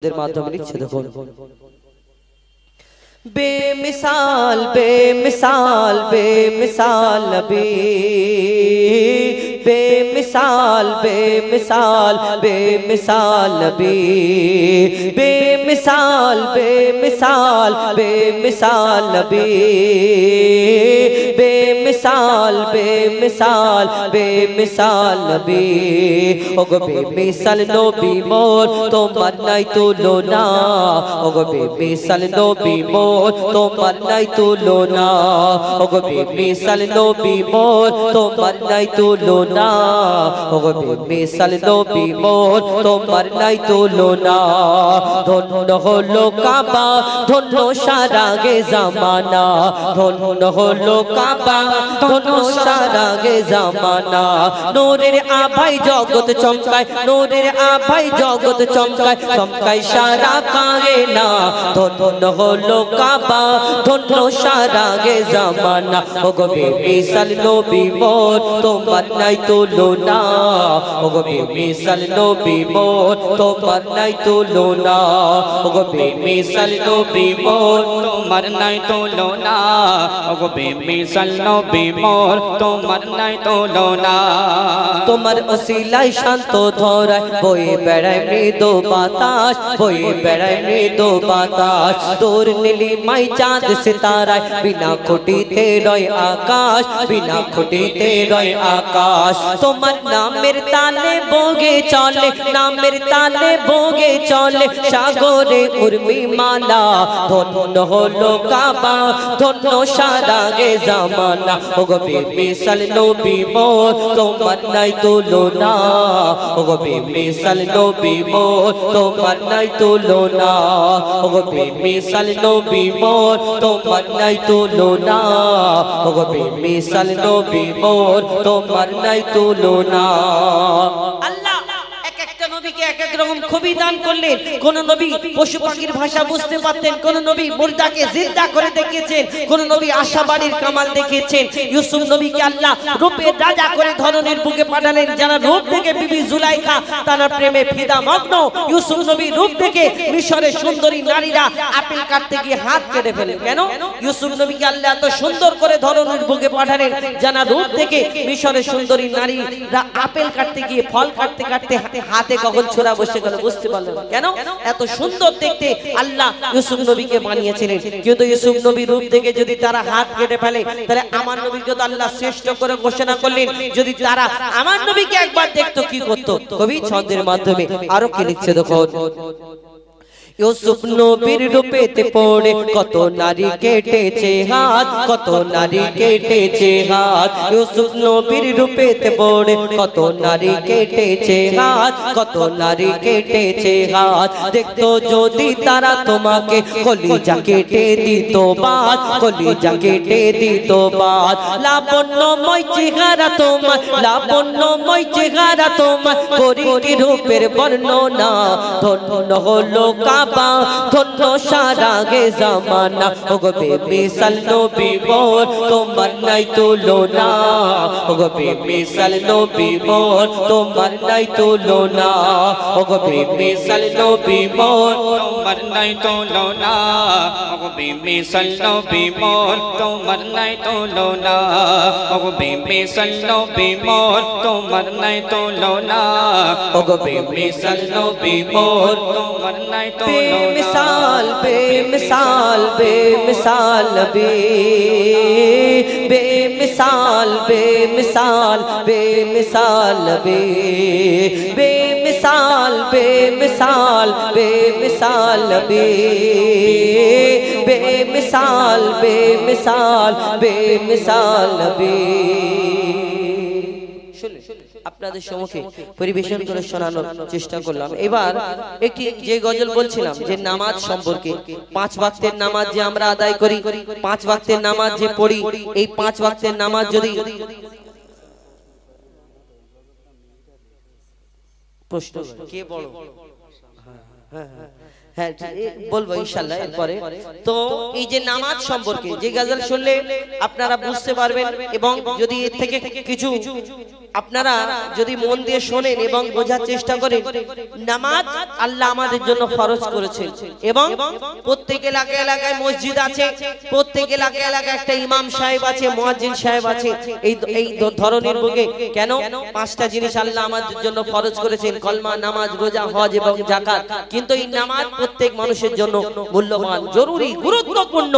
माध्यम लिखছে দেখুন बेमिसाल बेमिसाल बेमिसाल नबी बेमिसाल बेमिसाल बेमिसाल नबी बेमिसाल बेमिसाल बेमिसाल नबी बेमिसाल बेमिसाल बेमिसाल नबी ओगो बेमिसाल नबी मोर तोमार नाई तुलना ओगो बेमिसाल नबी मोर तोमार नाई तुलना ओगो बेमिसाल नबी मोर तोमार नाई तुलना ओगो बेमिसाल नबी मोर तोमार नाई तुलना धन्य हलो काबा धन्य सारा गे जमाना धन्य हलो काबा धन्य सारा गे जमाना नूरेर आभाय जगत चमकाय नूरेर आभाय जगत चमकाय चमकाय सारा कायना धन्य हलो काबा धन्य सारा गे जमाना ओगो बेमिसाल नबी मोर तोमार नाई तुलना ओगो बेमिसाल नबी मोर तोमार नाई तुलना ओगो बेमिसाल नबी मोर तोमार नाई तुलना ओगो बेमिसाल नबी मोर तोमार नाई तुलना तोमार ओसिलाय शांत धराय बয়ে বেড়ায় মৃদু বাতাস বয়ে বেড়ায় মৃদু বাতাস তোর নীলিমায় চাঁদ সিতারায় বিনা খুঁটিতে রয় আকাশ বিনা খুঁটিতে রয় আকাশ তোমার নামের তালে বগে চলে নামের তালে বগে চলে সাগরে উর্মি মালা ধন্য হলো কাবা ধন্য সারা গে জামানা ওগো বেমিসাল নবী মোর তোমার নাই তুলনা ওগো বেমিসাল নবী মোর তোমার নাই তুলনা ওগো বেমিসাল নবী মোর তোমার নাই তুলনা ওগো বেমিসাল নবী মোর তোমার নাই তুলনা আল্লাহ নবীকে এক এক রকম খুবই দান করলেন কোন নবী পশু পাখির ভাষা বুঝতে পারতেন কোন নবী মুর্দাকে জিন্দা করে দেখিয়েছেন কোন নবী আশাবাড়ির কামাল দেখিয়েছেন ইউসুফ নবীকে আল্লাহ রূপের রাজা করে ধরনের বুকে পাঠালেন যারা রূপ থেকে বিবি জুলাইখা তার প্রেমে ফিদা মগ্ন ইউসুফ নবী রূপ থেকে মিশরের সুন্দরী নারীরা আপেল কাটতে গিয়ে হাত কেটে ফেলেন কেন ইউসুফ নবীকে আল্লাহ এত সুন্দর করে ধরনের বুকে পাঠালেন যারা রূপ থেকে মিশরের সুন্দরী নারীরা আপেল কাটতে গিয়ে ফল কাটতে কাটতে হাতে কখন ছোরা বসে গেল বুঝতে পারলেন কেন এত সুন্দর দেখতে আল্লাহ ইউসুফ নবীকে বানিয়েছিলেন কিন্তু ইউসুফ নবীর রূপ থেকে যদি তারা হাত কেটে ফেলে তাহলে আমার নবীকে তো আল্লাহ শ্রেষ্ঠ করে ঘোষণা করলেন যদি তারা আমার নবীকে একবার দেখতো কি করতো কবি ছন্দের মাধ্যমে আরো কি লিখছে দেখো ইউসুফ নবীর রূপেতে পড়ে কত নারী কেটেছে হাত কত নারী কেটেছে হাত ইউসুফ নবীর রূপেতে পড়ে কত নারী কেটেছে হাত কত নারী কেটেছে হাত দেখতো যদি তারা তোমাকে কলিজা কেটে দিত বাদ কলিজা কেটে দিত বাদ লাবণ্যময় চেহারা তোমার লাবণ্যময় চেহারা তোমার করি কি রূপের বর্ণনা ধন্য হলো ধন্য সারা গে জামানা ওগো বেমিসাল নবী মোর তোমার নাই তুলনা ওগো বেমিসাল নবী মোর তোমার নাই তুলনা ওগো বেমিসাল নবী মোর তোমার নাই তুলনা ওগো বেমিসাল নবী মোর তোমার নাই তুলনা ওগো বেমিসাল নবী মোর তোমার নাই তুলনা ওগো বেমিসাল নবী মোর তোমার নাই তুলনা बेमिसाल बेमिसाल बेमिसाल नबी बेमिसाल बेमिसाल बेमिसाल नबी बेमिसाल बेमिसाल बेमिसाल नबी बेमिसाल बेमिसाल बेमिसाल नबी আপনাদের সম্মুখে পরিবেশন করে শোনানোর চেষ্টা করলাম এবার একটি যে গজল বলছিলাম যে নামাজ সম্পর্কে পাঁচ ওয়াক্তের নামাজ যে আমরা আদায় করি পাঁচ ওয়াক্তের নামাজ যে পড়ি এই পাঁচ ওয়াক্তের নামাজ যদি প্রশ্ন কে বড় হ্যাঁ হ্যাঁ বলবো ইনশাআল্লাহ এরপরে তো এই যে নামাজ সম্পর্কে যে গজল শুনলে আপনারা বুঝতে পারবেন এবং যদি এর থেকে কিছু আপনারা যদি মন দিয়ে শোনেন এবং বোঝার চেষ্টা করেন, নামাজ আল্লাহ আমাদের জন্য ফরজ করেছেন এবং প্রত্যেক এলাকায় এলাকায় মসজিদ আছে, প্রত্যেক এলাকায় এলাকায় একটা ইমাম সাহেব আছে, মুয়াজ্জিন সাহেব আছে। এই ধরনের বুকে কেন পাঁচটা জিনিস আল্লাহ আমাদের জন্য ফরজ করেছেন, কলমা, নামাজ, রোজা, হজ এবং যাকাত। কিন্তু এই নামাজ প্রত্যেক মানুষের জন্য মূল্যবান, জরুরি, গুরুত্বপূর্ণ।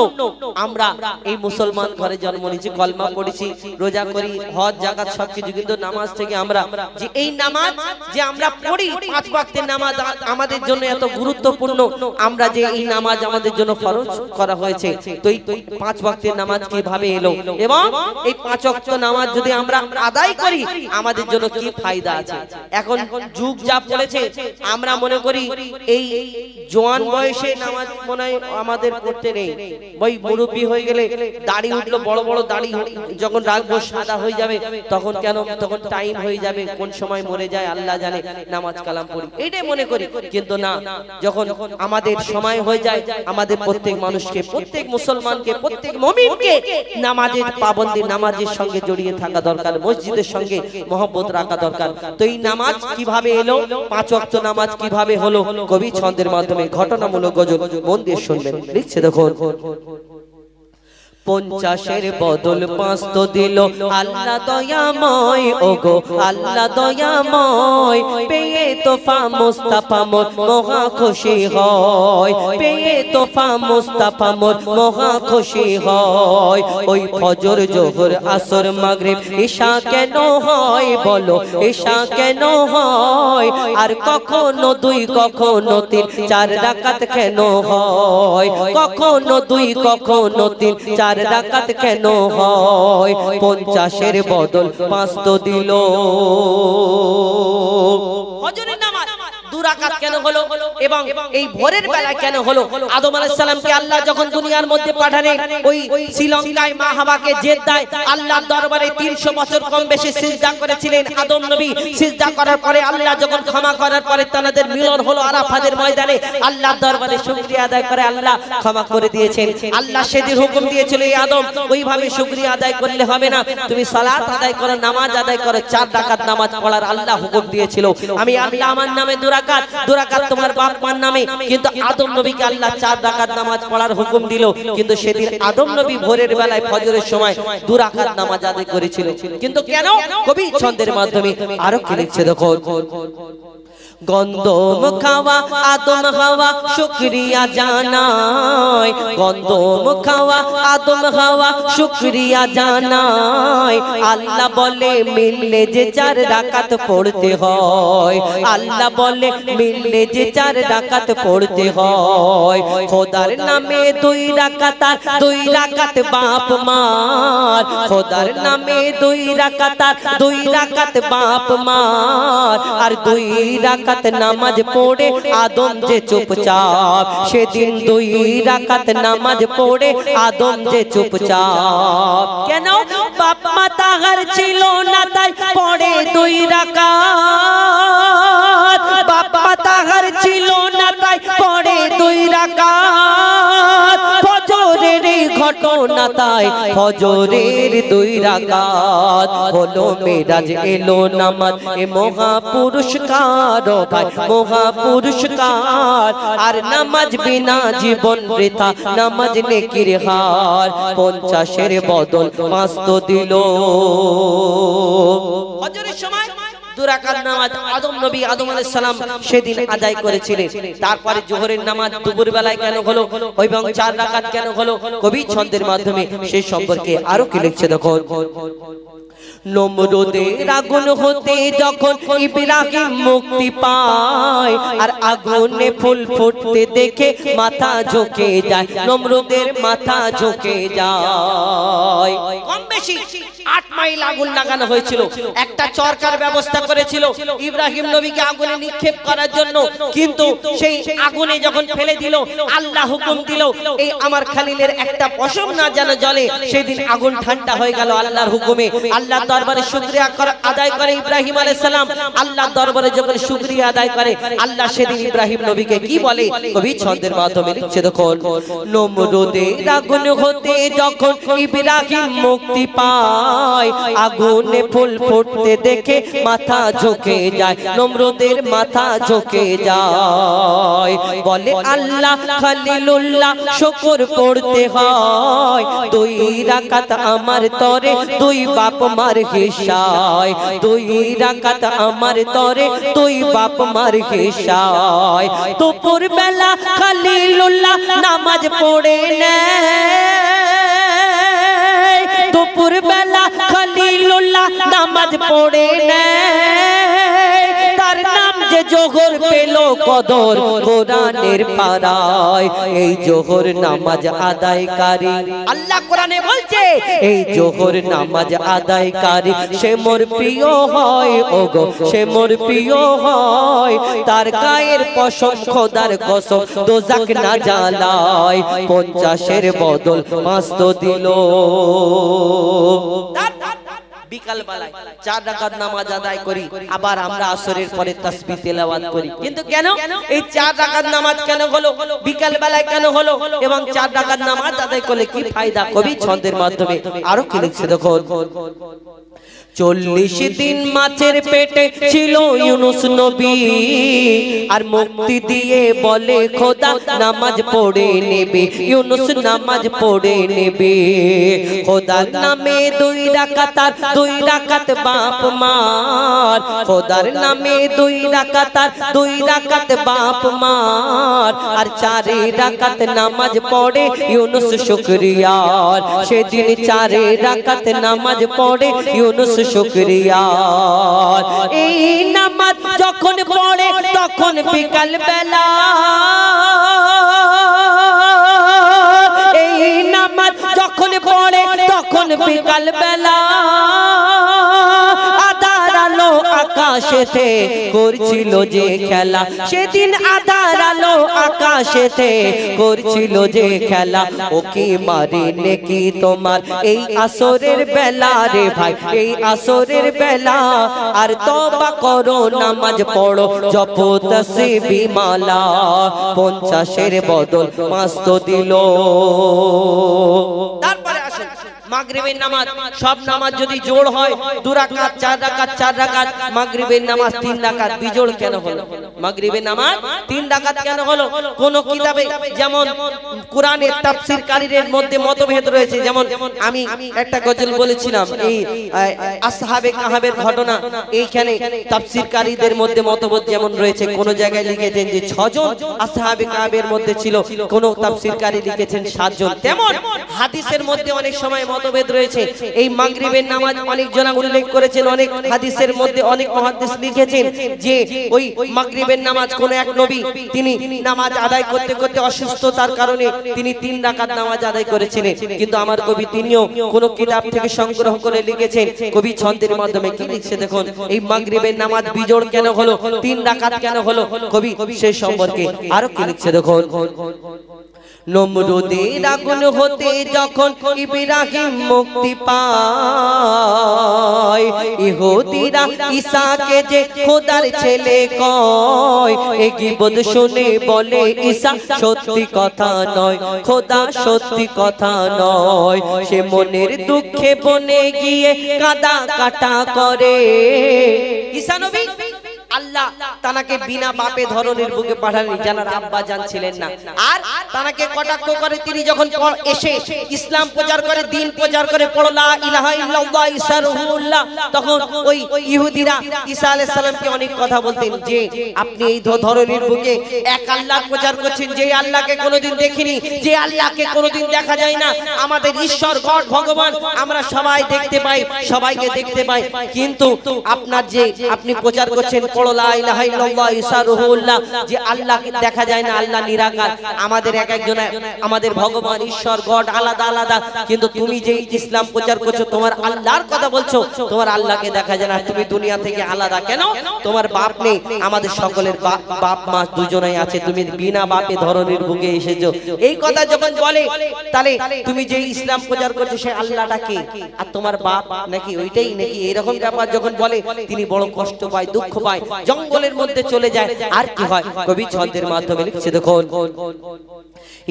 আমরা এই মুসলমান ঘরে জন্ম নিয়েছি, কলমা পড়েছি, রোজা করি, হজ, যাকাত সবকিছু, কিন্তু নামাজ থেকে আমরা যে এই নামাজ যে আমরা পড়ি, পাঁচ ওয়াক্তের নামাজ আমাদের জন্য এত গুরুত্বপূর্ণ, আমরা যে এই নামাজ আমাদের জন্য ফরজ করা হয়েছে, তো এই পাঁচ ওয়াক্তের নামাজ কিভাবে এলো এবং এই পাঁচ ওয়াক্ত নামাজ যদি আমরা আদায় করি আমাদের জন্য কি ফায়দা আছে। এখন যুগ যা পড়েছে, আমরা মনে করি এই জওয়ান বয়সে নামাজ মনে হয় আমাদের পড়তে নেই, ওই মুরব্বী হয়ে গেলে দাড়ি উঠলো, বড় বড় দাড়ি যখন রাখবো সাদা হয়ে যাবে, তখন কেন, তখন টাইম হয়ে যাবে, কোন সময় মরে যায় আল্লাহ জানে, নামাজ কালাম পড়ি এটাই মনে করি। কিন্তু না, যখন আমাদের সময় হয়ে যায়, আমাদের প্রত্যেক মানুষকে, প্রত্যেক মুসলমানকে, প্রত্যেক মুমিনকে নামাজের পাবন্দি, নামাজের সঙ্গে জড়িয়ে থাকা দরকার, মসজিদের সঙ্গে মহব্বত রাখা দরকার। তো এই নামাজ কিভাবে এলো, পাঁচ ওয়াক্ত নামাজ কিভাবে হলো, কবি ছন্দের মাধ্যমে ঘটনামূলক গজল মন দিয়ে শুনবেন। লিখছে দেখো, 50-এর বদল 5 তো দিল আল্লাহ দয়াময়, ওগো আল্লাহ দয়াময়, পেয়ে তোফা মুস্তাফা মোর মহা খুশি হয়, পেয়ে তোফা মুস্তাফা মোর মহা খুশি হয়। ওই ফজর, জোহর, আসর, মাগরিব, ঈশা কেন হয় বলো, ঈশা কেন হয়, আর কখনো 2 কখনো 3 4 রাকাত কেন হয়, কখনো 2 কখনো 3 4 রাকাত কেন হয়, 50-এর বদল 5 তো দিল। ফজরের নামাজ 2 রাকাত কেন হলো এবং এই ভোরের বেলা কেন হলো? আদম আলাইহিস সালামকে আল্লাহ যখন দুনিয়ার মধ্যে পাঠালেন, ওই শ্রীলঙ্কায় মা হাওয়াকে জেদ্দায় আল্লাহর দরবারে 300 বছর কম বেশি সিজদা করেছিলেন আদম নবী। সিজদা করার পরে আল্লাহ যখন ক্ষমা করার পরে তাদের মিলন হলো আরাফাতের ময়দানে, আল্লাহর দরবারে শুকরিয়া আদায় করে আল্লাহ ক্ষমা করে দিয়েছেন। আল্লাহ সেদিন হুকুম দিয়েছিল, এই আদম ওইভাবে শুকরিয়া আদায় করলে হবে না, তুমি সালাত আদায় করো, নামাজ আদায় করো, 4 রাকাত নামাজ পড়ার আল্লাহ হুকুম দিয়েছিল। আমি আল্লাহ আমার নামে 2 রাকাত তোমার বাপ মার নামে, কিন্তু আদম নবীকে আল্লাহ 4 রাকাত নামাজ পড়ার হুকুম দিল। কিন্তু সেদিন আদম নবী ভোরের বেলায় ফজরের সময় 2 রাকাত নামাজ আদায় করেছিল। কিন্তু কেন? কবি ছন্দের মাধ্যমে আরো কি লিখছে দেখো, গন্ধম খাওয়া আদম হাওয়া শুকরিয়া জানায়, গন্ধম খাওয়া আদম হাওয়া শুকরিয়া জানায়, আল্লাহ বলে মিললে যে 4 রাকাত পড়তে হয়, আল্লাহ বলে মিললে যে 4 রাকাত পড়তে হয়, খোদার নামে 2 রাকাত আর 2 রাকাত বাপ মার, খোদার নামে 2 রাকাত আর 2 রাকাত বাপ মার, আর 2 রাকাত নামাজ পড়ে আদম যে চুপচাপ, সেদিন 2 রাকাত নামাজ পড়ে আদম যে চুপচাপ। কেন? বাপ মা তাহার ছিল না তাই পড়ে 2 রাকাত, বাপ মা তাহার ছিল না তাই পড়ে 2 রাকাত, ফজরের ঘটনা তাই ফজরের 2 রাকাত, হলো মেরাজ এলো নামাজ এ মহা পুরস্কার, ভাই মহা পুরস্কার, আর নামাজ বিনা জীবন বৃথা, নামাজ নেকির হার, 50-এর বদল 5 তো দিল। ফজরের সময় 2 রাকাত নামাজ আদম নবী আদম আলাইহিস সালাম সেদিন আদায় করেছিলেন। তারপরে জোহরের নামাজ দুপুর বেলায় কেন হলো এবং 4 রাকাত কেন হলো? কবি ছন্দের মাধ্যমে সেই সম্পর্কে আরো কি লিখছে দেখো, নমরুদের আগুন হতে যখন ইব্রাহিম মুক্তি পায়, আর আগুনে ফুল ফুটতে দেখে মাথা ঝুঁকে যায়, নমরুদের মাথা ঝুঁকে যায়। কম বেশি 8 মাইল আগুন লাগানো হয়েছিল, একটা চরকার ব্যবস্থা করেছিল ইব্রাহিম নবীকে আগুনে নিক্ষেপ করার জন্য, কিন্তু সেই আগুনে যখন ফেলে দিল আল্লাহ হুকুম দিল এই আমার খলিলের একটা পশম না যেন জ্বলে, সেদিন আগুন ঠান্ডা হয়ে গেল আল্লাহর হুকুমে। আল্লাহ দরবারে শুকরিয়া আদায় করে ইব্রাহিম আলাইহিস সালাম, আল্লাহ দরবারে যখন শুকরিয়া আদায় করে আল্লাহ সেদিন ইব্রাহিম নবীকে কি বলে? কবি ছন্দের মাধ্যমে লিখছে দেখুন, নমরুদের আগুন হতে যখন ইব্রাহিম মুক্তি পায়, যায় আগুনে ফুল ফুটতে দেখে মাথা ঝুঁকে যায় নমরুদের মাথা ঝুঁকে যায় বলে আল্লাহ খলিলুল্লাহ শুকর পড়তে হয় 2 রাকাত আমার তরে 2 বাপ মার হিসায় 2 রাকাত আমার তরে 2 বাপ মার হিসায় দুপুর বেলা খলিলুল্লাহ নামাজ পড়ে নেয় দুপুর বেলা খলিলুল্লাহ নামাজ পড়ে নেয় তার নাম যে জোহর পেল কদর কোরআনের পারায় এই জোহর নামাজ আদায়কারী আল্লাহ কোরআনে বলছে এই জোহর নামাজ আদায়কারী সে মোর প্রিয় হয় ওগো সে মোর প্রিয় হয় তার গায়ের পশম খোদার কসম দোজাক না জ্বালায় 50-এর বদল 5 তো দিল বিকাল বেলায় 4 রাকাত নামাজ আদায় করি আবার আমরা আসরের পরে তাসবিহ তেলাওয়াত করি কিন্তু কেন এই 4 রাকাত নামাজ কেন হলো বিকাল বেলায় কেন হলো এবং 4 রাকাত নামাজ আদায় করলে কি ফায়দা কবি ছন্দের মাধ্যমে আরো কি লিখছে দেখো 40 দিন মাছের পেটে ছিল ইউনুস নবী আর মুক্তি দিয়ে বলে খোদা নামাজ পড়ে নেবে ইউনুস নামাজ পড়ে নেবে খোদার নামে 2 রাকাত আর 2 রাকাত বাপ মার খোদার নামে 2 রাকাত আর 2 রাকাত বাপ মার আর 4 রাকাত নামাজ পড়ে ইউনুস শুকরিয়ার সেদিন 4 রাকাত নামাজ পড়ে ইউনুস শুকরিয়া এই নামাজ যখন পড়ে তখন বিকাল বেলা এই নামাজ যখন পড়ে তখন বিকাল বেলা আধার আলো আকাশেতে করছিল যে খেলা সেদিন আধার আলো আকাশেতে করছিল যে খেলা ও কি মারি নেকি তোমার এই আসরের বেলা রে ভাই এই আসরের বেলা আর তওবা করো নামাজ পড়ো জপো তাসবিহ মালা 50-এর বদল 5 তো দিল তারপরে আসুন মাগরিবের নামাজ সব নামাজ যদি জোড় হয় 2 রাকাত 4 রাকাত 4 রাকাত মাগরিবের নামাজ 3 রাকাত বিজোড় কেন হলো মাগরিবের নামাজ 3 রাকাত কেন হলো কোন কিতাবে যেমন কোরআনের তাফসীরকারীদের মধ্যে মতভেদ রয়েছে যেমন আমি একটা গজল বলেছিলাম এই আসহাবে কাহাবের ঘটনা এইখানে তাফসীরকারীদের মধ্যে মতভেদ যেমন রয়েছে কোন জায়গায় লিখেছেন যে 6 জন আসহাবে কাহাবের মধ্যে ছিল কোন তাফসীরকারী লিখেছেন 7 জন তেমন হাদিসের মধ্যে অনেক সময় মতভেদ রয়েছে এই মাগরিবের নামাজ অনেক জনা উল্লেখ করেছেন অনেক হাদিসের মধ্যে অনেক মুহাদ্দিস লিখেছেন যে ওই মাগরিবের নামাজ কোন এক নবী তিনি নামাজ আদায় করতে করতে অসুস্থতার কারণে তিনি 3 রাকাত নামাজ আদায় করেছিলেন কিন্তু আমার কবি তিনিও কোন কিতাব থেকে সংগ্রহ করে লিখেছেন কবি ছন্দের মাধ্যমে কি লিখছে দেখুন এই মাগরিবের নামাজ বিজোড় কেন হলো 3 রাকাত কেন হলো কবি সেই সম্পর্কে আরো কি লিখছে দেখুন নমরুদের আগুন হতে যখন ইব্রাহিম মুক্তি পায় ইহুদিরা ঈসাকে যে খোদার ছেলে কয় এই গীবত শুনে বলে ঈসা সত্যি কথা নয় খোদা সত্যি কথা নয় সে মনের দুঃখে বনে গিয়ে কাদা কাটা করে ঈসা নবী আল্লাহ তানাকে বিনা বাপে ধরনের বুকে পাঠালেন জানার আব্বা জান ছিলেন না আর তানাকে কটাক্ষ করে তিনি যখন এসে ইসলাম প্রচার করে দ্বীন প্রচার করে পড়ো লা ইলাহা ইল্লাল্লাহ ঈসা রূহুল্লাহ তখন ওই ইহুদিরা ঈসা আলাইহিস সালামকে অনেক কথা বলতেন যে আপনি এই ধরনের বুকে এক আল্লাহ প্রচার করছেন যে আল্লাহকে কোনোদিন দেখিনি যে আল্লাহকে কোনোদিন দেখা যায় না আমাদের ঈশ্বর গড ভগবান আমরা সবাই দেখতে পাই সবাইকে দেখতে পাই কিন্তু আপনার যে আপনি প্রচার করছেন পড়ো লা ইলাহা ইল্লাল্লাহ ঈসা রূহুল্লাহ যে আল্লাহকে দেখা যায় না আল্লাহ নিরাকার আমাদের এক একজন আমাদের ভগবান ঈশ্বর গড আলাদা আলাদা কিন্তু তুমি যে ইসলাম প্রচার করছো তোমার আল্লাহর কথা বলছো তোমার আল্লাহকে দেখা যায় না তুমি দুনিয়া থেকে আলাদা কেন তোমার বাপ নেই আমাদের সকলের বাপ মা দুজনেই আছে তুমি বিনা বাপে ধরনের বুকে এসেছো এই কথা যখন বলে তাহলে তুমি যে ইসলাম প্রচার করছো সেই আল্লাহটা কে আর তোমার বাপ নাকি ওইটাই নাকি এরকম ব্যাপার যখন বলে তিনি বড় কষ্ট পায় দুঃখ পায় জঙ্গলের মধ্যে চলে যায়। আর কি হয় কবি ছন্দের মাধ্যমে লিখছে দেখুন,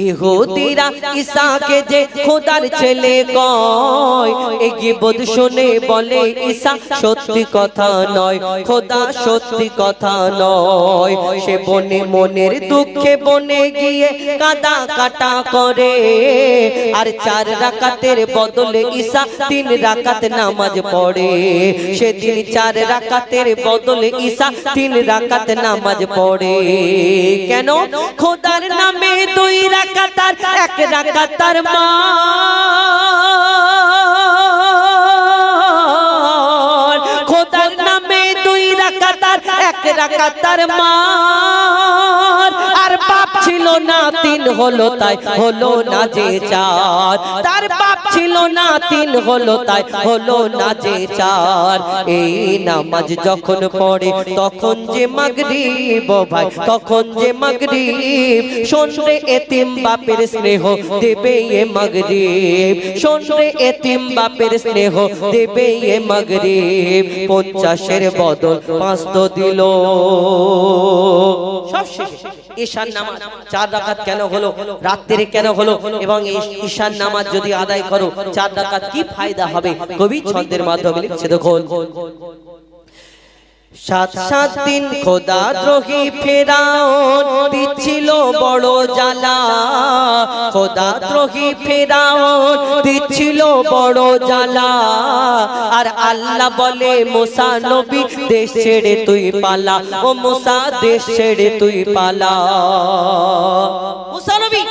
ইহুদিরা ঈসাকে যে খোদার ছেলে কয়, এই গীবত শুনে বলে ঈসা সত্যি কথা নয়, খোদা সত্যি কথা নয়। সে বনে মনের দুঃখে বনে গিয়ে কাদা কাটা করে, আর 4 রাকাতের বদলে ঈসা 3 রাকাত নামাজ পড়ে। সেদিন 4 রাকাতের বদলে ঈসা 3 রাকাত নামাজ পড়ে। কেন? খোদার নামে 2 রাকাত আর 1 রাকাত তার মান, খোদার নামে 2 রাকাত আর 1 রাকাত তার মান। আর বাপ ছিল না 3 হলো তাই হলো না যে 4, তার বাপ ছিল না 3 হলো তাই হলো না যে 4। এই নামাজ যখন পড়ে তখন যে মাগরিব ভাই, তখন যে মাগরিব। শোন রে এতিম বাপের স্নেহ দেবে এ মাগরিব, শোন রে এতিম বাপের স্নেহ দেবে এ মাগরিব। 50-এর বদল 5 তো দিল। সব শেষ। ঈশার নামাজ 4 রাকাত কেন হলো, রাত্রে কেন হলো, এবং এই ঈশার নামাজ যদি আদায় করো 4 রাকাত কি ফায়দা হবে, কবি ছন্দের মাধ্যমে লিখছে দেখুন, 7 দিন খোদা দ্রোহী ফেরাউন দিচ্ছিল বড় জ্বালা, খোদা দ্রোহী ফেরাউন দিচ্ছিল বড় জ্বালা। আর আল্লাহ বলে মুসা নবী দেশ ছেড়ে তুই পালা, ও মুসা দেশ ছেড়ে তুই পালা। মুসা নবী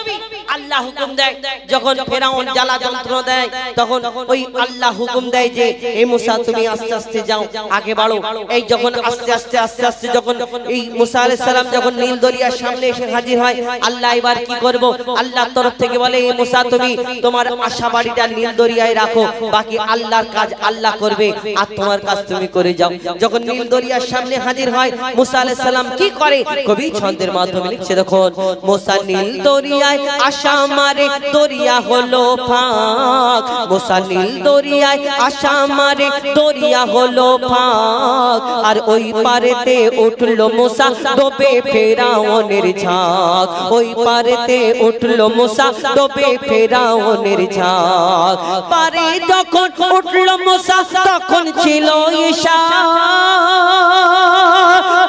আল্লাহ হুকুম দেয়, যখন ফেরাউন জ্বালা যন্ত্রণা দেয় তখন ওই আল্লাহ হুকুম দেয় যে এই মুসা তুমি আস্তে আস্তে যাও, আগে বাড়ো। এই যখন আস্তে আস্তে আস্তে আস্তে যখন এই মুসা আলাইহিস সালাম যখন নীল দরিয়ার সামনে এসে হাজির হয়, আল্লাহ এবার কি করব, আল্লাহর তরফ থেকে বলে এই মুসা তুমি তোমার আশা বাড়িটা নীল দরিয়ায় রাখো, বাকি আল্লাহর কাজ আল্লাহ করবে, আর তোমার কাজ তুমি করে যাও। যখন নীল দরিয়ার সামনে হাজির হয় মুসা আলাইহিস সালাম কি করে, কবি ছন্দের মাধ্যমে লিখছে দেখুন, মুসা নীল দরিয়ায় আশা মারে দরিয়া হলো ফাঁক, মুসা নীল দরিয়ায় আশা মারে দরিয়া হলো ফাঁক। আর ওই পারেতে উঠলো মুসা ডোবে ফেরাউনের ঝাঁক, ওই পারেতে উঠলো মুসা ডোবে ফেরাউনের ঝাঁক। পারে যখন উঠলো মুসা তখন ছিল ঈশা,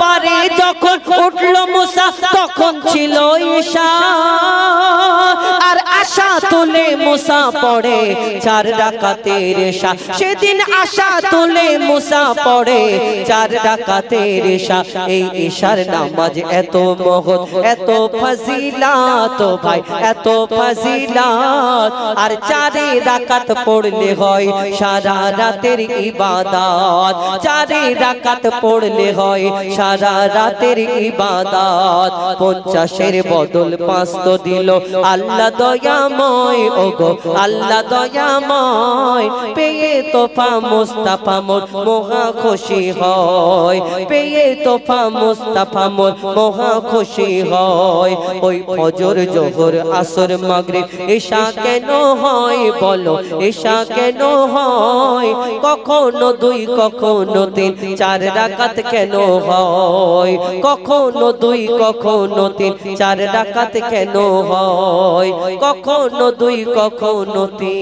পারে যখন উঠলো মুসা তখন ছিল ঈশা। আর আশা তুলে মুসা পড়ে 4 রাকাতের ঈশা, সেদিন আশা তুলে মুসা পড়ে 4 রাকাতের ঈশা। এই ঈশার নামাজ এত মহৎ এত ফজিলাত ভাই, এত ফজিলাত। আর 4 রাকাত পড়লে হয় সারা রাতের ইবাদত, 4 রাকাত পড়লে হয় সারা রাতের ইবাদত। 50-এর বদল 5 তো দিল আল্লাহ দয়াময়, ওগো আল্লাহ দয়াময়। পেয়ে তোফা মুস্তাফা মোর মহা খুশি হয়, পেয়ে তোফা মুস্তাফা মোর মহা খুশি হয়। ওই ফজর জোহর আসর মাগরিব ঈশা কেন হয় বলো, ঈশা কেন হয়? কখনো 2 কখনো 3 4 রাকাত কেন হয়? কখনো 2 কখনো 3 4 রাকাত কেন হয়? কখনো 2 কখনো 3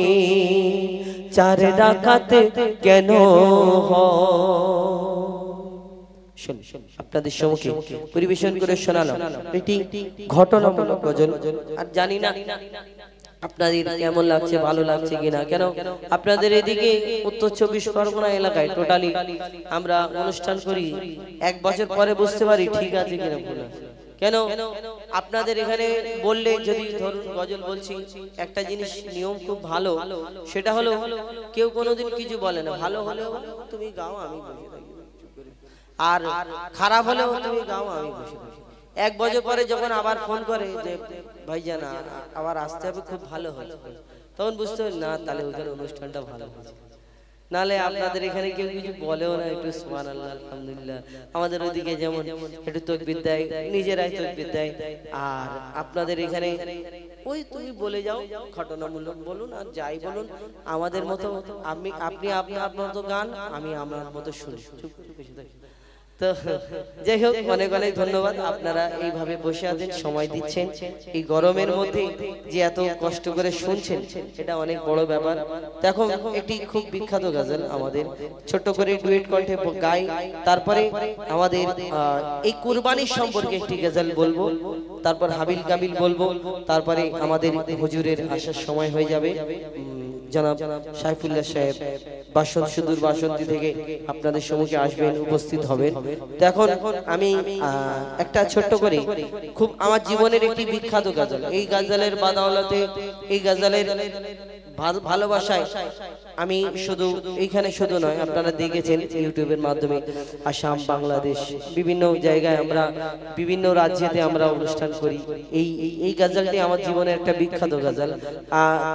4 রাকাত কেন হয়? আপনাদের সম্মুখে পরিবেশন করে শোনালাম এটি ঘটনামূলক গজল। আর জানি না আপনাদের কেমন লাগছে, ভালো লাগছে কিনা। কেন আপনাদের এদিকে উত্তর 24 পরগনা এলাকায় টোটালি আমরা অনুষ্ঠান করি, 1 বছর পরে বুঝতে পারি ঠিক আছে কিনা ভুল আছে। কেন আপনাদের এখানে বললে যদি ধরুন গজল বলছি, একটা জিনিস নিয়ম খুব ভালো, সেটা হলো কেউ কোনোদিন কিছু বলে না, ভালো হলেও তুমি গাও আমি বসে থাকি, আর খারাপ হলেও তুমি গাও আমি বসে থাকি। 1 বছর পরে যখন আবার ফোন করে যে ভাইজান আবার আসতে হবে, খুব ভালো হয়েছে, তখন বুঝতে হবে না তাহলে ওখানে অনুষ্ঠানটা ভালো হয়েছে। নালে আপনাদের এখানে কেউ কিছু বলেও না, একটু সুবহানাল্লাহ আলহামদুলিল্লাহ। আমাদের ওইদিকে যেমন একটু তাকবীর দেয়, নিজেরাই তাকবীর দেয়। আর আপনাদের এখানে ওই তুমি বলে যাও, ঘটনামূলক বলুন আর যাই বলুন, আমাদের মতো আপনি আপনার মতো গান, আমি আমার মতো শুনি, চুপ করে বসে থাকি। তো যাই হোক, অনেক অনেক ধন্যবাদ। আপনারা এইভাবে বসে আছেন, সময় দিচ্ছেন, এই গরমের মধ্যে যে এত কষ্ট করে শুনছেন, এটা অনেক বড় ব্যাপার। দেখুন, একটি খুব বিখ্যাত গজল আমাদের ছোট্ট করে ডুয়েট কণ্ঠে গাই, তারপরে আমাদের এই কুরবানির সম্পর্কে একটি গজল বলবো, তারপর হাবিল কাবিল বলবো, তারপরে আমাদের হুজুরের আসার সময় হয়ে যাবে। জনাব সাইফুল্লাহ সাহেব সুদূর বাসন্তী থেকে আপনাদের সম্মুখে আসবেন, উপস্থিত হবেন। তো এখন আমি একটা ছোট্ট করে খুব আমার জীবনের একটি বিখ্যাত গজল, এই গজলের বাদাওলাতে, এই গজলের ভালোবাসায় আমি শুধু এইখানে শুধু নয়, আপনারা দেখেছেন ইউটিউবের মাধ্যমে আসাম, বাংলাদেশ, বিভিন্ন জায়গায় আমরা বিভিন্ন রাজ্যেতে আমরা অনুষ্ঠান করি। এই গজলটি আমার জীবনের একটা বিখ্যাত গজল।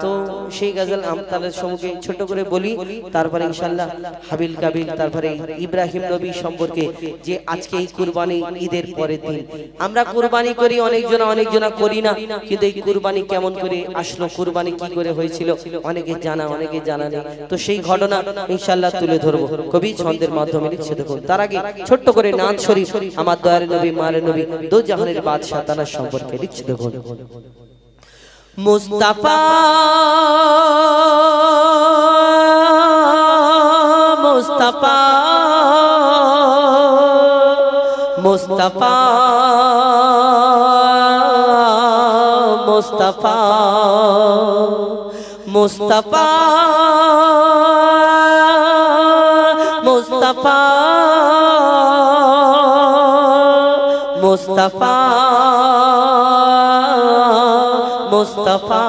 তো সেই গজল আপনাদের সম্মুখে ছোট করে বলি, তারপরে ইনশাআল্লাহ হাবিল কাবিল, তারপরে ইব্রাহিম নবী সম্পর্কে, যে আজকে এই কুরবানি ঈদের পরের দিন আমরা কুরবানি করি, অনেকজনা করি না, কিন্তু এই কুরবানি কেমন করে আসলো, কুরবানি কি করে হয়েছিল, অনেকে জানা অনেকে জানা নেই। তো সেই ঘটনা ইনশাআল্লাহ তুলে ধরবো, কবি ছন্দের মাধ্যমে লিখছে। দেখুন, তার আগে ছোট্ট করে নাত শরীফ আমার দয়ার নবী মারে নবী দো জাহানের বাদশা তার সম্পর্কে লিখছে। দেখুন, মুস্তাফা মুস্তাফা মুস্তাফা মুস্তাফা মুস্তাফা মুস্তাফা মুস্তাফা মুস্তাফা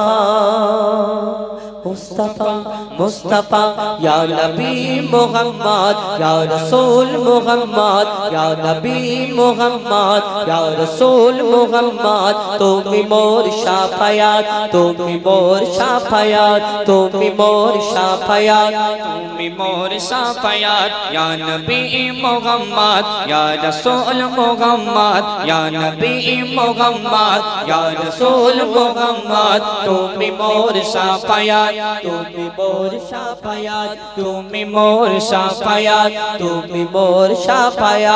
মুস্তাফা মুস্তাফা ইয়া নবী মুহাম্মদ ইয়া রাসূল মুহাম্মদ ইয়া নবী মুহাম্মদ ইয়া রাসূল মুহাম্মদ, তুমি মোর শাফায়াত, তুমি মোর শাফায়াত, তুমি মোর শাফায়াত, তুমি মোর শাফায়াত, ইয়া নবী মুহাম্মদ ইয়া রাসূল মুহাম্মদ ইয়া নবী মুহাম্মদ ইয়া রাসূল মুহাম্মদ, তুমি মোর শাফায়াত, তুমি মোর শাফায়াত, তুমি মোর শাফায়াত, তুমি মোর শাফায়াত।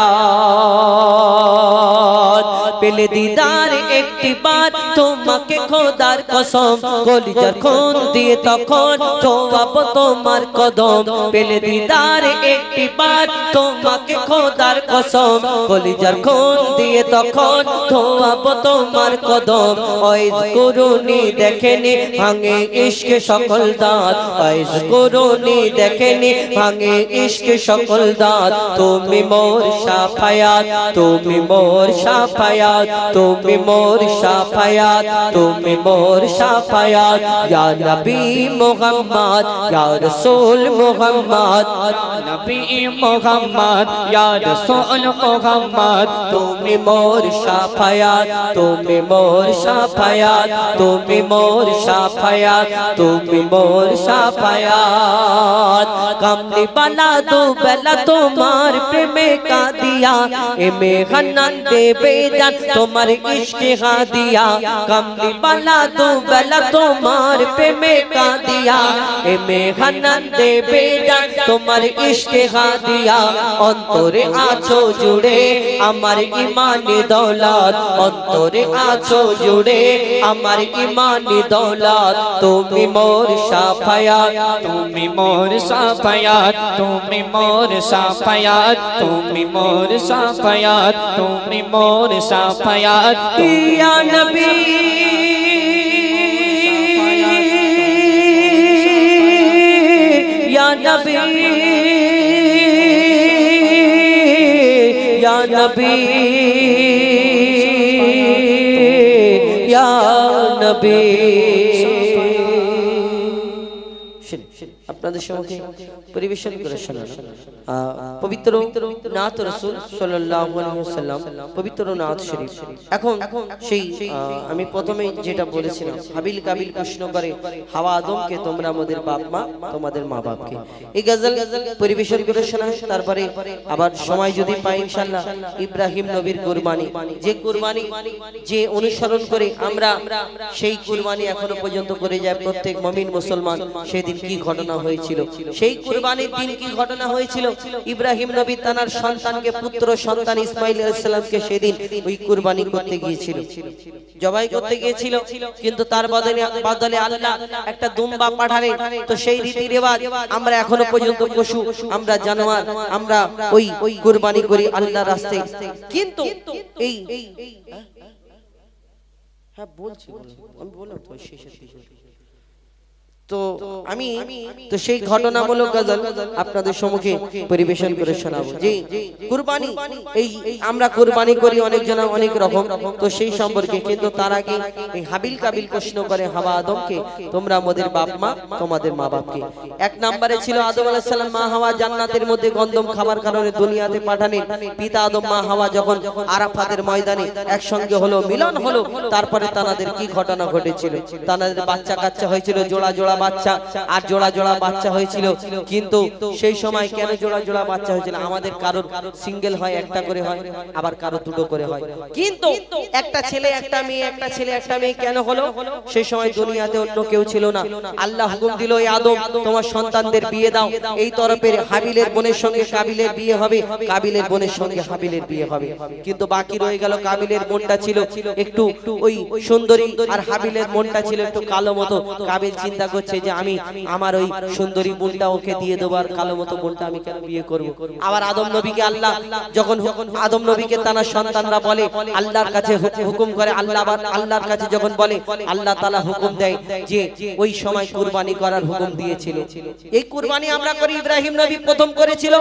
পেলে দিদার একটি বার তোমাকে খোদার কসম, কলিজার খুন দিয়ে তখন ছোঁয়াব তোমার কদম। পেলে দিদার একটি বার তোমাকে খোদার কসম, কলিজার খুন দিয়ে তখন ছোঁয়াব তোমার কদম। ওয়াইজ করুনি দেখেনি ভাঙে ইশকে সকল দাঁত, ওয়াইজ করুনি দেখেনি ভাঙে ইশকে সকল দাঁত। তুমি মোর শাফায়াত, তুমি মোর শাফায়াত, তুমি মোর শাফায়াত, তুমি মোর শাফায়াত, ইয়া নবী মুহাম্মদ ইয়া রাসূল মুহাম্মদ, নবী মুহাম্মদ ইয়া রাসূল মুহাম্মদ, তুমি মোর শাফায়াত, তুমি মোর শাফায়াত, তুমি মোর শাফায়াত, তুমি মোর শাফায়াত। কামলি বালা দো বেলা তোমার প্রেমে কাঁদিয়া, এমে হান্নান দেবে জান তোমার ইশকে হাদিয়া। কামলি বালা দো বেলা তোমার প্রেমে কাঁদিয়া, এমে হান্নান দেবে জান তোমার ইশকে হাদিয়া। অন্তরে আছো জুড়ে আমার ইমানি দৌলত, অন্তরে আছো জুড়ে আমার ইমানি দৌলত। তুমি মোর শাফায়াত, তুমি মোর শাফায়াত, তুমি মোর শাফায়াত, তুমি মোর শাফায়াত, তুমি মোর শাফায়াত, ইয়া নবী ইয়া নবী ইয়া নবী ইয়া নবী। আপনাদের সম্মুখে পরিবেশন করে শোনানো পবিত্র নাত রাসূল সাল্লাল্লাহু আলাইহি ওয়াসাল্লাম, পবিত্র নাত শরীফ। এখন সেই আমি প্রথমেই যেটা বলেছিলাম, হাবিল কাবিল প্রশ্ন করে হাওয়া আদমকে, তোমরা আমাদের বাপ মা, তোমাদের মা বাপকে। এই গজল পরিবেশন করে শোনায়। তারপরে আবার সময় যদি পাই ইনশাআল্লাহ ইব্রাহিম নবীর কুরবানি, যে কুরবানি যে অনুসরণ করে আমরা সেই কুরবানি এখনো পর্যন্ত করে যায় প্রত্যেক মুমিন মুসলমান, সেদিন কি ঘটনা হয়েছিল। সেই কুরবানির দিন কি ঘটনা হয়েছিল? ইব্রাহিম নবী তার সন্তানকে, পুত্র সন্তান ইসমাইল আলাইহিস সালামকে সেদিন ওই কুরবানি করতে গিয়েছিল, জবাই করতে গিয়েছিল, কিন্তু তার বদলে আল্লাহ একটা দুম্বা পাঠালেন। তো সেই রীতি রেওয়াজ আমরা এখনো পর্যন্ত পশু, আমরা জানোয়ার, আমরা ওই কুরবানি করি আল্লাহর রাস্তায়। কিন্তু এই হ্যাঁ বলছি, আমি বললাম তো শেষের দিকে। তো আমি তো সেই ঘটনামূলক গজল আপনাদের সম্মুখে পরিবেশন করে শোনাবো। যে কুরবানি, এই আমরা কুরবানি করি অনেক জন অনেক রকম, তো সেই সম্পর্কে। কিন্তু তার আগে এই হাবিল কাবিল প্রশ্ন করে হাওয়া আদমকে, তোমরা আমাদের বাপ মা, তোমাদের মা বাপকে। এক নম্বরে ছিল আদম আলাইহিস সালাম, মা হাওয়া জান্নাতের মধ্যে গন্ধম খাবার কারণে দুনিয়াতে পাঠালেন। পিতা আদম মা হাওয়া যখন আরাফাতের ময়দানে একসঙ্গে হলো, মিলন হলো, তারপরে তাদের কি ঘটনা ঘটেছিল? তাদের বাচ্চা কাচ্চা হয়েছিল, জোড়া জোড়া বাচ্চা, আর জোড়া জোড়া বাচ্চা হয়েছিল। কিন্তু সেই সময় কেন জোড়া জোড়া বাচ্চা হয়েছিল? আমাদের কারোর সিঙ্গেল হয়, একটা করে হয়, আবার কারো দুটো করে হয়। কিন্তু একটা ছেলে একটা মেয়ে, একটা ছেলে একটা মেয়ে কেন হলো? সেই সময় দুনিয়াতে অন্য কেউ ছিল না। আল্লাহ হুকুম দিল, এই আদম তোমার সন্তানদের বিয়ে দাও। এই তরফের হাবিলের বোনের সঙ্গে কাবিলের বিয়ে হবে, কাবিলের বোনের সঙ্গে হাবিলের বিয়ে হবে। কিন্তু বাকি রয়ে গেল কাবিলের বোনটা ছিল একটু ওই সুন্দরী, আর হাবিলের বোনটা ছিল একটু কালো মতো। কাবিল চিন্তা করছে যে আমি আমার ওই সুন্দরী বোনটা ওকে দিয়ে দেবো, আর কালো মতো বোনটা আমি কেন বিয়ে করব? আবার আদম নবীকে আল্লাহ যখন আদম নবীকে তার সন্তানরা বলে, আল্লাহর কাছে হুকুম করে, আল্লাহ আবার আল্লাহর কাছে যখন বলে, আল্লাহ তাআলা হুকুম দেয় যে ওই সময় কুরবানি করার হুকুম দিয়েছিল। এই কুরবানি আমরা করি, ইব্রাহিম নবী প্রথম করেছিল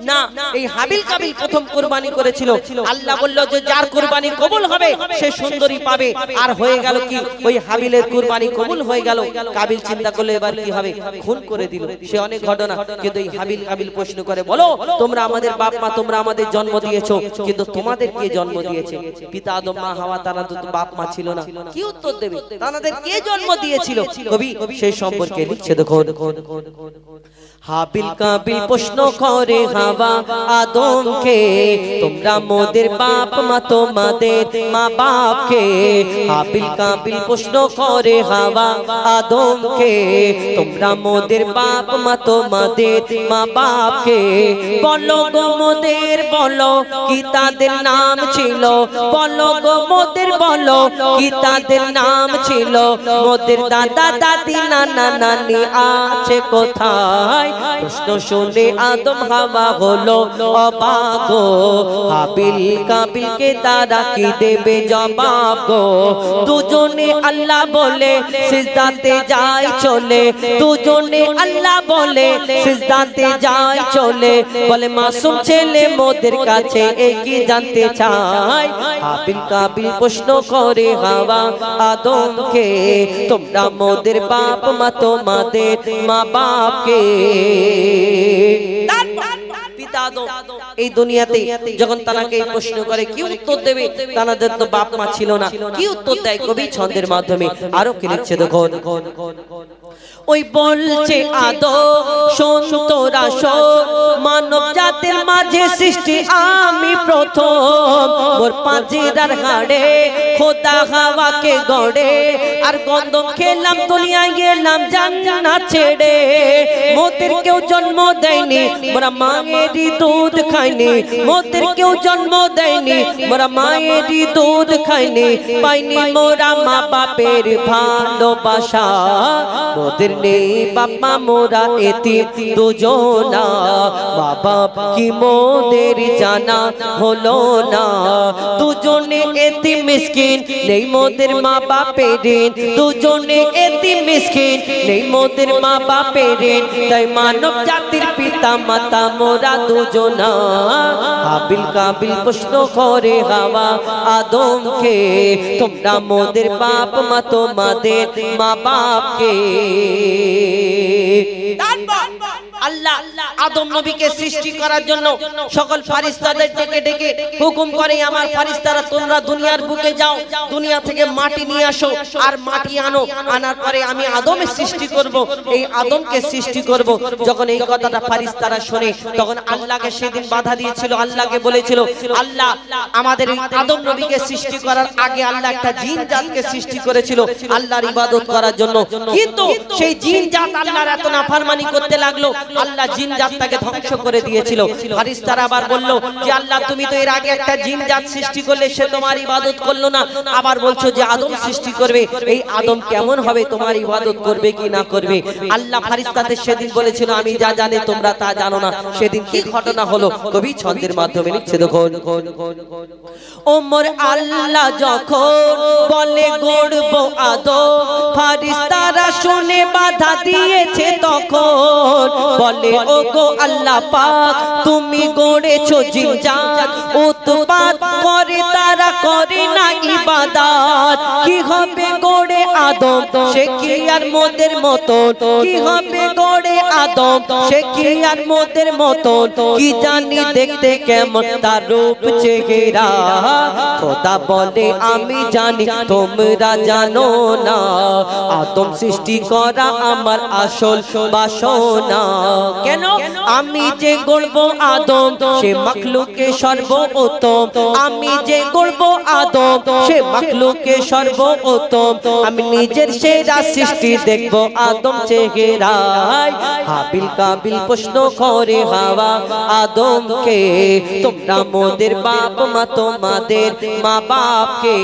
না, এই হাবিল কাবিল প্রথম কুরবানি করেছিল। আল্লাহ বলল যে যার কুরবানি কবুল হবে সে সুন্দরী পাবে। আর হয়ে গেল কি, ওই হাবিলের কুরবানি কবুল হয়ে গেল। কাবিল চিন্তা করলো এবার কি হবে, খুন করে দিল। সে অনেক ঘটনা। কিন্তু এই হাবিল কাবিল প্রশ্ন করে, বলো তোমরা আমাদের বাপ মা, তোমরা আমাদের জন্ম দিয়েছো, কিন্তু তোমাদের কে জন্ম দিয়েছে? পিতা আদম মা হাওয়া, তারা তো বাপ মা ছিল না, কি উত্তর দেবে? তাদের কে জন্ম দিয়েছিল? কবি সেই সম্পর্কে লিখছে, দেখো হাবিল কাবিল প্রশ্ন করে হাওয়া আদমকে, তোমরা মোদের বাপ মা, তোমাদের মা বাপকে। হাবিল কাবিল প্রশ্ন করে হাওয়া আদমকে, তোমরা মোদের বাপ মা, তোমাদের মা বাপকে। বলো গো মোদের, বলো কি তাদের নাম ছিল? বলো গো মোদের, বলো কি তাদের নাম ছিল? মোদের দাদা দাদি নানা নানি আছে কোথায়? প্রশ্ন শুনে আদম হাওয়া হলো অবাক গো। হাবিল কাবিলকে তারা কি দেবে জবাব গো? দুজনে আল্লাহ বলে সিজদাতে যায় চলে, দুজনে আল্লাহ বলে সিজদাতে যায় চলে। বলে মাসুম ছেলে মোদের কাছে কি জানতে চায়? হাবিল কাবিল প্রশ্ন করে হাওয়া আদমকে, তোমরা মোদের বাপ মা, তোমাদের মা বাপকে। পিতা আদম এই দুনিয়াতে যখন তাকে এই প্রশ্ন করে, কি উত্তর দেবে? তাদের তো বাপ মা ছিল না। কি উত্তর দেয় কবি ছন্দের মাধ্যমে? আরো কি লিখছে দেখো, ওই বলছে আদম শোন তোরা শোন, মানব জাতির মাঝে সৃষ্টি আমি প্রথম। মোর পাঁজেরার হাড়ে খোদা হাওয়াকে গড়ে, আর গন্ধম খেলাম দুনিয়ায় গেলাম জান্নাত ছেড়ে। মোদের কেউ জন্ম দেয়নি, মোরা মায়েরই দুধ খাইনি। মোদের কেউ জন্ম দেয়নি, মোরা মায়েরই দুধ খাইনি। পাইনি মোরা মা বাপের ভালোবাসা, মোদের নেই বাবা মোরা এতিম দুজনা। মা বাপ কি মোদের জানা হলো না? দুজনে এতিম মিসকিন, নেই মোদের মা বাপের ঋণ। দুজনে এতিম মিসকিন, নেই মোদের মা বাপের ঋণ। তাই মানব জাতির পিতা মাতা মোরা দুজনা। হাবিল কাবিল প্রশ্ন করে হাওয়া আদমকে, তোমরা মোদের বাপ মা, তোমাদের মা বাপকে। আল্লাহ আদম নবীকে সৃষ্টি করার জন্য সকল ফেরেশতাদের ডেকে ডেকে হুকুম করে, আমার ফেরেশতারা তোমরা দুনিয়ার বুকে যাও, দুনিয়া থেকে মাটি নিয়ে আসো আর মাটি আনো, আনার পরে আমি আদমের সৃষ্টি করব, এই আদমকে সৃষ্টি করব। যখন এই কথাটা ফেরেশতারা শুনে তখন আল্লাহকে সেদিন বাধা দিয়েছিল, আল্লাহকে বলেছিল আল্লাহ আমাদের এই আদম নবীকে সৃষ্টি করার আগে আল্লাহ একটা জিন জাতকে সৃষ্টি করেছিল আল্লাহর ইবাদত করার জন্য, কিন্তু সেই জিন জাত আল্লাহর এত নাফরমানি করতে লাগলো, আল্লাহ জিন জাতটাকে ধ্বংস করে দিয়েছিল। ফেরেশতারা আবার বলল যে আল্লাহ তুমি তো এর আগে একটা জিন জাত সৃষ্টি করলে, সে তোমার ইবাদত করলো না, আবার বলছো যে আদম সৃষ্টি করবে, এই আদম কেমন হবে, তোমার ইবাদত করবে কি না করবে? আল্লাহ ফেরেশতাদের সেদিন বলেছিল আমি যা জানি তোমরা তা জানো না। সেদিন কি ঘটনা হলো কবি ছন্দের মাধ্যমে লিখছে দেখুন। ওমর আল্লাহ যখন বলে গড়ব আদম, ফেরেশতারা শুনে বাধা দিয়েছে তখন বলে ওগো আল্লাহ পাক তুমি গড়েছো জিন জাত, উৎপাত করে তারা করে না ইবাদত, কি হবে গড়ে আদম সে কি আর মোদের মতন, কি হবে গড়ে আদম সে কি আর মোদের মতন, কি জানি দেখতে কেমন তার রূপ চেহারা, খোদা বলে আমি জানি তোমরা জানো না, আদম সৃষ্টি করা আমার আসল বাসনা, কেন আমি যে গড়ব আদম সে মাখলুকে সর্বোত্তম, আমি যে গড়ব আদম সে মাখলুকে সর্বোত্তম, আমি নিজের সেরা সৃষ্টি দেখব আদম চেহারায়, হাবিল কাবিল প্রশ্ন করে হাওয়া আদমকে তোমরা মোদের বাপ মা তোমাদের মা বাপকে।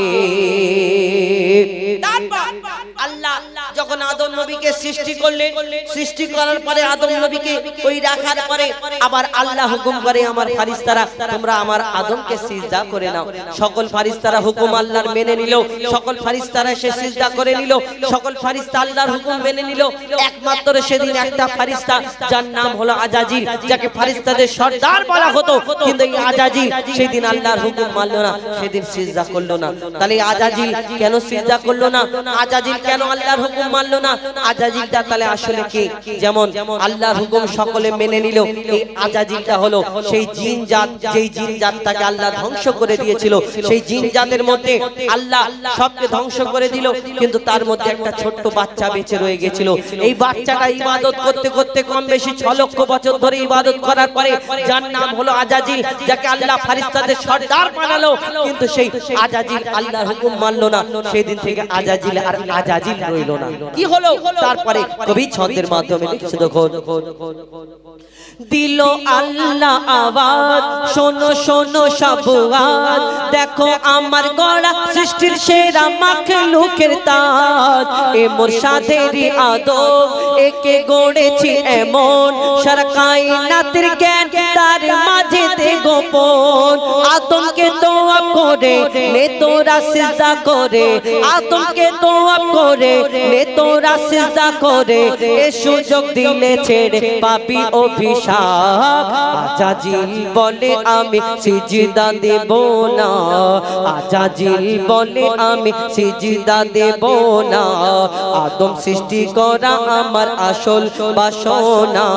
আল্লাহ যখন আদম নবীকে সৃষ্টি করলেন, সৃষ্টি করার পরে আদম নবীকে ওই রাখার পরে আবার আল্লাহ হুকুম করে আমার ফেরেশতারা তোমরা আমার আদমকে সিজদা করে নাও। সকল ফেরেশতারা হুকুম আল্লাহর মেনে নিল, সকল ফেরেশতারা সে সিজদা করে নিল, সকল ফেরেশতা আল্লাহর হুকুম মেনে নিল, একমাত্র সেদিন একটা ফেরেশতা যার নাম হলো আজাজিল, যাকে ফেরেশতাদের সর্দার বলা হতো, কিন্তু এই আজাজিল সেদিন আল্লাহর হুকুম মানলো না, সেদিন সিজদা করলো না। তাহলে আজাজিল কেন সিজদা করলো না, আজাজিল কেন আল্লাহর হুকুম মানলো না? আজাজিলটা তাহলে আসলে কি? যেমন আল্লাহর হুকুম সকলে মেনে নিল, এই আজাজিলটা হলো সেই জিন জাত, যেই জিন জাতটাকে আল্লাহ ধ্বংস করে দিয়েছিল, সেই জিন জাতের মধ্যে আল্লাহ সবকে ধ্বংস করে দিল, কিন্তু তার মধ্যে একটা ছোট্ট বাচ্চা বেঁচে রয়ে গেছিল। এই বাচ্চাটা ইবাদত করতে করতে কম বেশি 6 লক্ষ বছর ধরে ইবাদত করার পরে যার নাম হলো আজাজিল, যাকে আল্লাহ ফেরেশতাদের সর্দার বানালো, কিন্তু সেই আজাজিল আল্লাহর হুকুম মানলো না, সেদিন থেকে আজাজিল আর আজাজিল রইল না। কি হলো তারপরে কবি ছন্দের মাধ্যমে লিখছে দেখুন। দিল আল্লাহ আওয়াজ শোনো শোনো সবাই, দেখো আমার গড়া সৃষ্টির সেরা মাখলুকের তাজ, এ মুর্শিদেরই আদম একে গড়েছি এমন, সারা কায়নাতের জ্ঞান তার মাঝেতে গোপন, আদমকে তোয়া করে নে তোরা সিজদা করে, আদমকে তোয়া করে নে তোরা সিজদা করে, এ সুযোগ দিলে ছেড়ে পাবি অভিশাপ, আজাজিল বলে আমি সিজদা দেব না, আজাজিল বলে আমি সিজদা দেব না, আদম সৃষ্টি করা আমার আসল বাসনা,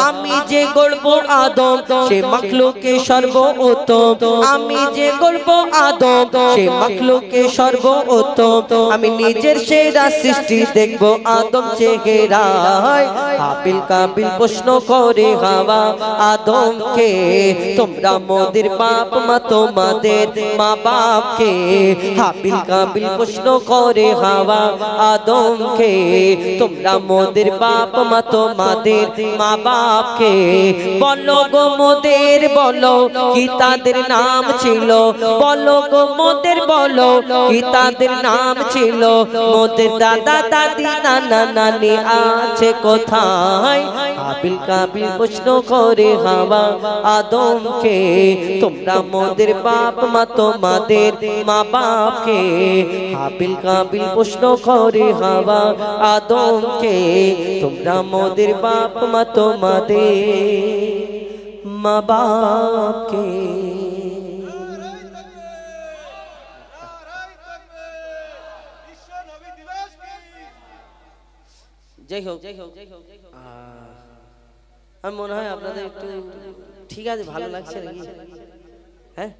আমি যে গড়ব আদম সে মাখলুকে সর্বোত্তম, আমি যে গড়ব আদম সে মাখলুকে সর্বোত্তম, আমি নিজের সেরা সৃষ্টি দেখব আদম চেহারায়, হাবিল কাবিল প্রশ্ন করে হাওয়া আদমকে তোমরা মোদের বাপ মা তোমাদের মা বাপকে, হাবিল কাবিল প্রশ্ন করে হাওয়া আদমকে তোমরা মোদের বাপ মা তোমাদের মা বাপকে, বলো গো মোদের বলো কি তাদের নাম ছিল, বলো গো মোদের বলো কি তাদের নাম ছিল, মোদের দাদা দাদি নানা নানি আছে কোথায়, হাবিল কাবিল প্রশ্ন করে হাওয়া আদমকে তোমরা মোদের বাপ মা তোমাদের মা বাপকে, হাবিল কাবিল প্রশ্ন করে হাওয়া আদমকে তোমরা মোদের বাপ মা তোমাদের মা বাপকে। জয় হোক জয় হোক জয় হোক। আমার মনে হয় আপনাদের একটু ঠিক আছে, ভালো লাগছে নাকি? হ্যাঁ,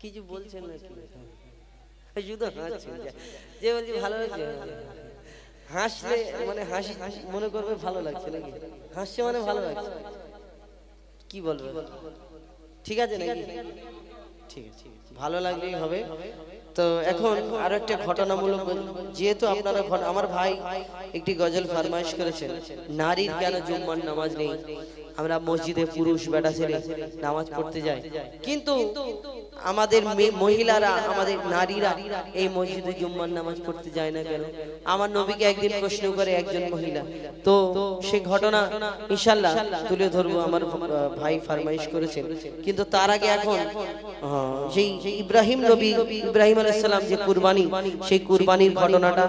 কিছু বলছেন নাকি? শুধু হাসছেন, যে বলছি ভালো লাগছে, হাসলে মানে হাসি মনে করবে ভালো লাগছে নাকি? হাসছে মানে ভালো লাগছে, কি বলবে? ঠিক আছে নাকি? ঠিক আছে, ভালো লাগলেই হবে। তো এখন আরো একটা ঘটনামূলক, যেহেতু আপনারা আমার ভাই একটি গজল ফরমাইশ করেছেন, নারীর কেন জুম্মার নামাজ নেই? আমরা মসজিদে পুরুষ বেটা ছেলে নামাজ পড়তে যাই, কিন্তু আমাদের মহিলারা, আমাদের নারীরা এই মসজিদে জুম্মার নামাজ পড়তে যায় না কেন? আমার নবীকে একদিন প্রশ্ন করে একজন মহিলা, তো সেই ঘটনা ইনশাআল্লাহ তুলে ধরবো, আমার ভাই ফরমাইশ করেছেন। কিন্তু তার আগে এখন সেই ইব্রাহিম নবী, ইব্রাহিম আলাইহিস সালাম যে কুরবানি, সেই কুরবানির ঘটনাটা